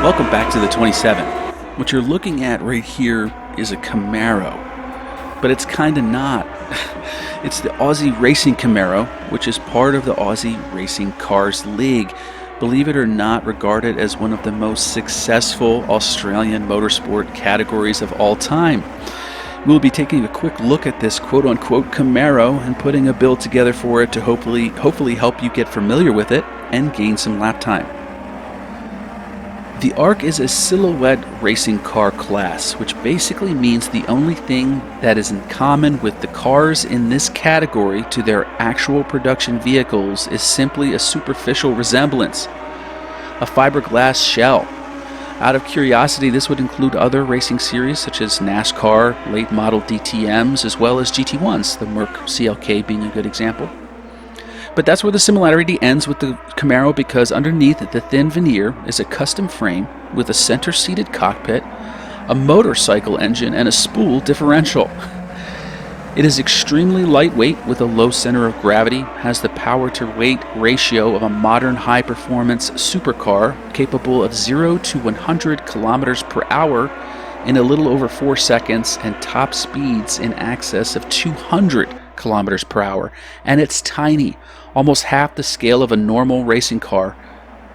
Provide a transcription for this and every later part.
Welcome back to the 27. What you're looking at right here is a Camaro, but it's kind of not. It's the Aussie Racing Camaro, which is part of the Aussie Racing Cars League. Believe it or not, regarded as one of the most successful Australian motorsport categories of all time. We'll be taking a quick look at this quote-unquote Camaro and putting a build together for it to hopefully help you get familiar with it and gain some lap time. The ARC is a silhouette racing car class, which basically means the only thing that is in common with the cars in this category to their actual production vehicles is simply a superficial resemblance, a fiberglass shell. Out of curiosity, this would include other racing series such as NASCAR, late model DTMs, as well as GT1s, the Merc CLK being a good example. But that's where the similarity ends with the Camaro, because underneath the thin veneer is a custom frame with a center-seated cockpit, a motorcycle engine, and a spool differential. It is extremely lightweight with a low center of gravity, has the power-to-weight ratio of a modern high-performance supercar capable of 0 to 100 kilometers per hour in a little over 4 seconds, and top speeds in excess of 200 kilometers per hour. And it's tiny, almost half the scale of a normal racing car.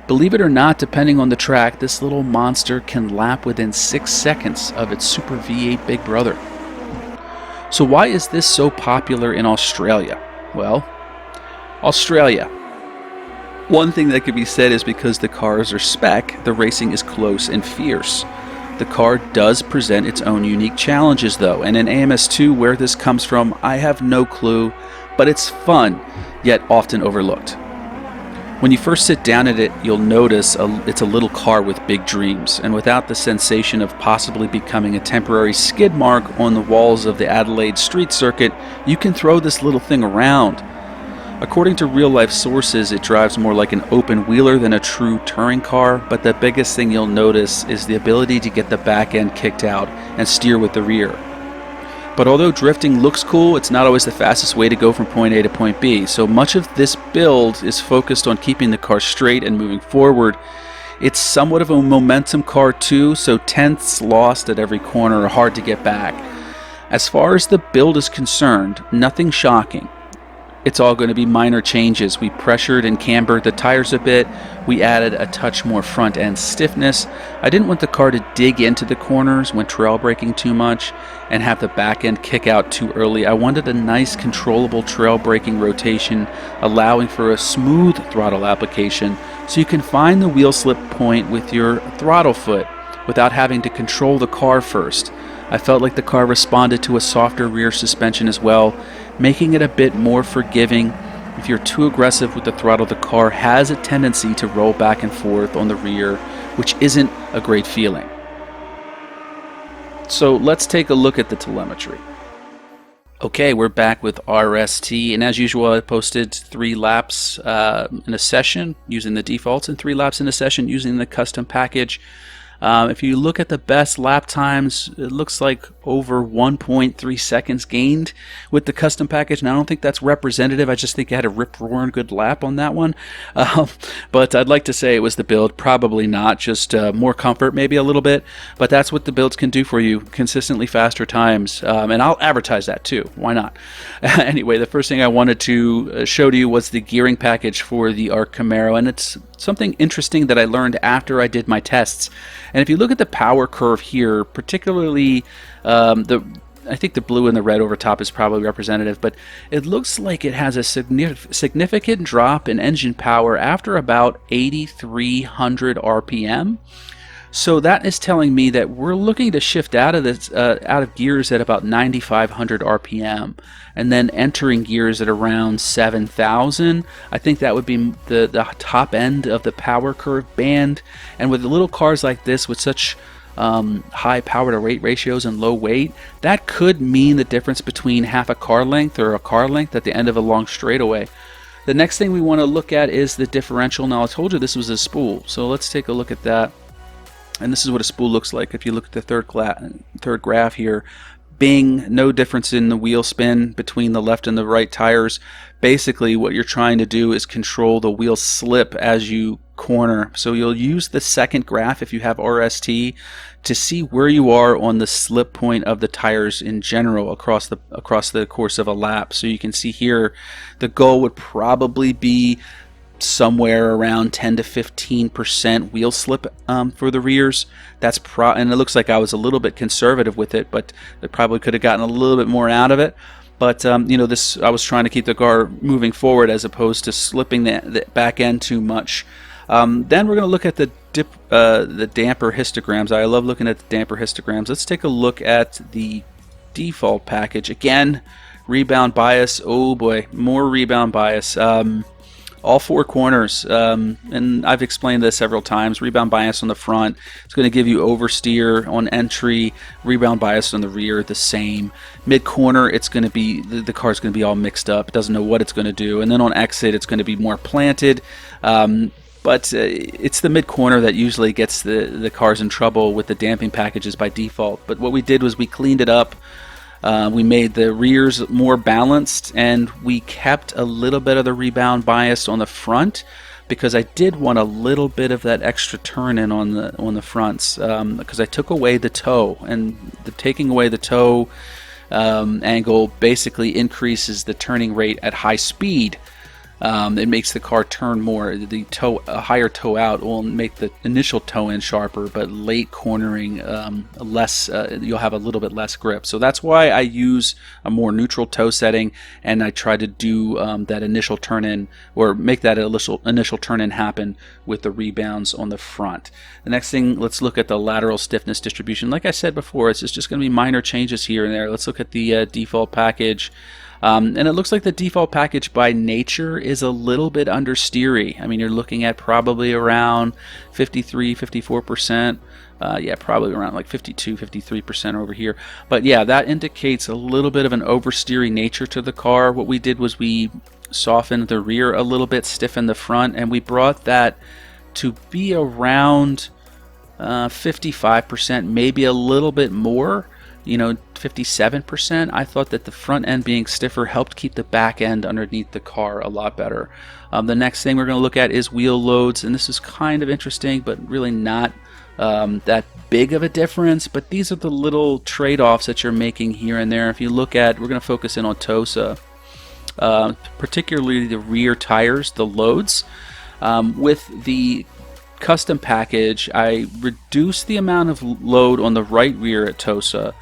Believe it or not, depending on the track, this little monster can lap within 6 seconds of its Super V8 big brother. So why is this so popular in Australia? Well, Australia. One thing that could be said is because the cars are spec, the racing is close and fierce. The car does present its own unique challenges though, and in AMS2 where this comes from, I have no clue, but it's fun, yet often overlooked. When you first sit down at it, you'll notice it's a little car with big dreams, and without the sensation of possibly becoming a temporary skid mark on the walls of the Adelaide street circuit, you can throw this little thing around. According to real-life sources, it drives more like an open-wheeler than a true touring car, but the biggest thing you'll notice is the ability to get the back end kicked out and steer with the rear. But although drifting looks cool, it's not always the fastest way to go from point A to point B, so much of this build is focused on keeping the car straight and moving forward. It's somewhat of a momentum car too, so tenths lost at every corner are hard to get back. As far as the build is concerned, nothing shocking. It's all going to be minor changes. We pressured and cambered the tires a bit. We added a touch more front end stiffness. I didn't want the car to dig into the corners when trail braking too much and have the back end kick out too early. I wanted a nice controllable trail braking rotation, allowing for a smooth throttle application so you can find the wheel slip point with your throttle foot without having to control the car first. I felt like the car responded to a softer rear suspension as well, making it a bit more forgiving. If you're too aggressive with the throttle, the car has a tendency to roll back and forth on the rear, which isn't a great feeling. So let's take a look at the telemetry. Okay, we're back with RST, and as usual I posted 3 laps in a session using the defaults and 3 laps in a session using the custom package. If you look at the best lap times, it looks like over 1.3 seconds gained with the custom package, and I don't think that's representative. I just think I had a rip-roaring good lap on that one. But I'd like to say it was the build. Probably not, just more comfort maybe a little bit, but that's what the builds can do for you, consistently faster times, and I'll advertise that too. Why not? Anyway, the first thing I wanted to show to you was the gearing package for the ARC Camaro, and it's something interesting that I learned after I did my tests. And if you look at the power curve here, particularly I think the blue and the red over top is probably representative, but it looks like it has a significant drop in engine power after about 8,300 RPM. So that is telling me that we're looking to shift out of this, out of gears at about 9,500 RPM, and then entering gears at around 7,000. I think that would be the top end of the power curve band. And with little cars like this, with such high power to weight ratios and low weight, that could mean the difference between half a car length or a car length at the end of a long straightaway. The next thing we want to look at is the differential. Now I told you this was a spool, so let's take a look at that. And this is what a spool looks like. If you look at the third graph here, bing, no difference in the wheel spin between the left and the right tires. Basically what you're trying to do is control the wheel slip as you corner. So you'll use the second graph if you have RST to see where you are on the slip point of the tires in general across the course of a lap. So you can see here the goal would probably be somewhere around 10 to 15% wheel slip for the rears. And it looks like I was a little bit conservative with it, but I probably could have gotten a little bit more out of it. But I was trying to keep the car moving forward as opposed to slipping the back end too much. Then we're going to look at the damper histograms. I love looking at the damper histograms. Let's take a look at the default package. Again, rebound bias. Oh boy, more rebound bias. All four corners, and I've explained this several times. Rebound bias on the front, it's going to give you oversteer on entry. Rebound bias on the rear, the same. Mid corner, it's going to be the car's going to be all mixed up. It doesn't know what it's going to do. And then on exit, it's going to be more planted. But it's the mid corner that usually gets the cars in trouble with the damping packages by default. But what we did was we cleaned it up. We made the rears more balanced, and we kept a little bit of the rebound bias on the front because I did want a little bit of that extra turn in on the fronts because I took away the toe, and taking away the toe angle basically increases the turning rate at high speed. It makes the car turn more. A higher toe out will make the initial toe in sharper, but late cornering less. You'll have a little bit less grip. So that's why I use a more neutral toe setting, and I try to do that initial turn in, or make that initial turn in happen with the rebounds on the front. The next thing, let's look at the lateral stiffness distribution. Like I said before, it's just going to be minor changes here and there. Let's look at the default package. And it looks like the default package by nature is a little bit understeery. I mean, you're looking at probably around 53, 54%. Yeah, probably around like 52, 53% over here. But yeah, that indicates a little bit of an oversteery nature to the car. What we did was we softened the rear a little bit, stiffened the front, and we brought that to be around 55%, maybe a little bit more. 57%. I thought that the front end being stiffer helped keep the back end underneath the car a lot better. The next thing we're going to look at is wheel loads, and this is kind of interesting, but really not that big of a difference. But these are the little trade-offs that you're making here and there. If you look at, we're going to focus in on TOSA, particularly the rear tires, the loads. With the custom package, I reduced the amount of load on the right rear at TOSA,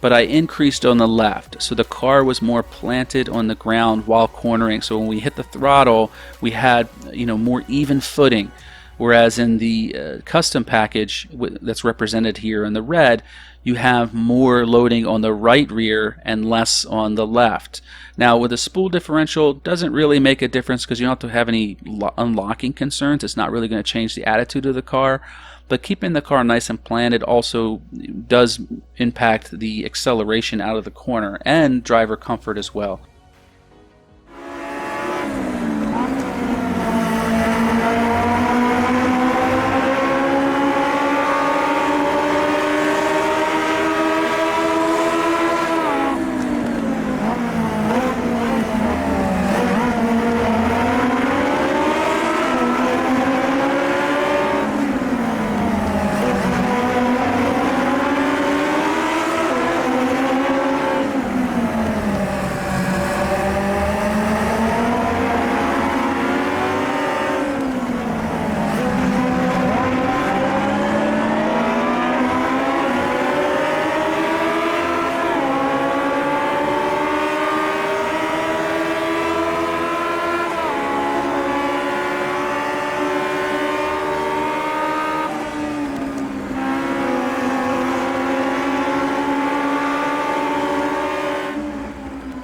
but I increased on the left, so the car was more planted on the ground while cornering. So when we hit the throttle, we had more even footing, whereas in the custom package that's represented here in the red, you have more loading on the right rear and less on the left. Now with a spool differential, doesn't really make a difference because you don't have to have any unlocking concerns. It's not really going to change the attitude of the car, but keeping the car nice and planted also does impact the acceleration out of the corner and driver comfort as well.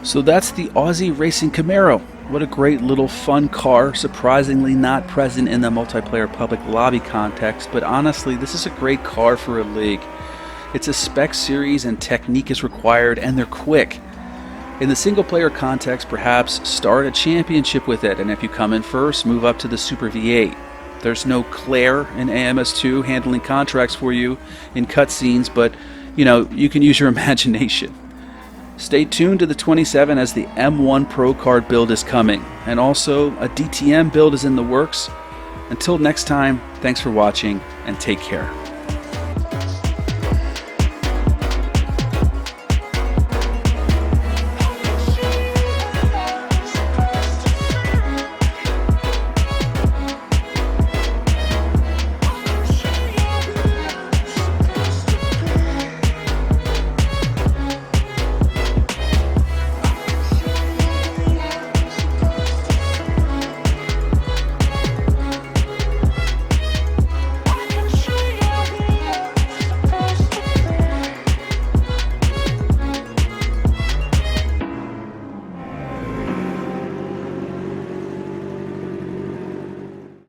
So that's the Aussie Racing Camaro. What a great little fun car, surprisingly not present in the multiplayer public lobby context, but honestly, this is a great car for a league. It's a spec series and technique is required, and they're quick. In the single player context, perhaps start a championship with it, and if you come in first, move up to the Super V8. There's no Claire in AMS2 handling contracts for you in cutscenes, but you can use your imagination. Stay tuned to the 27 as the M1 Pro Card build is coming, and also a DTM build is in the works. Until next time, thanks for watching and take care.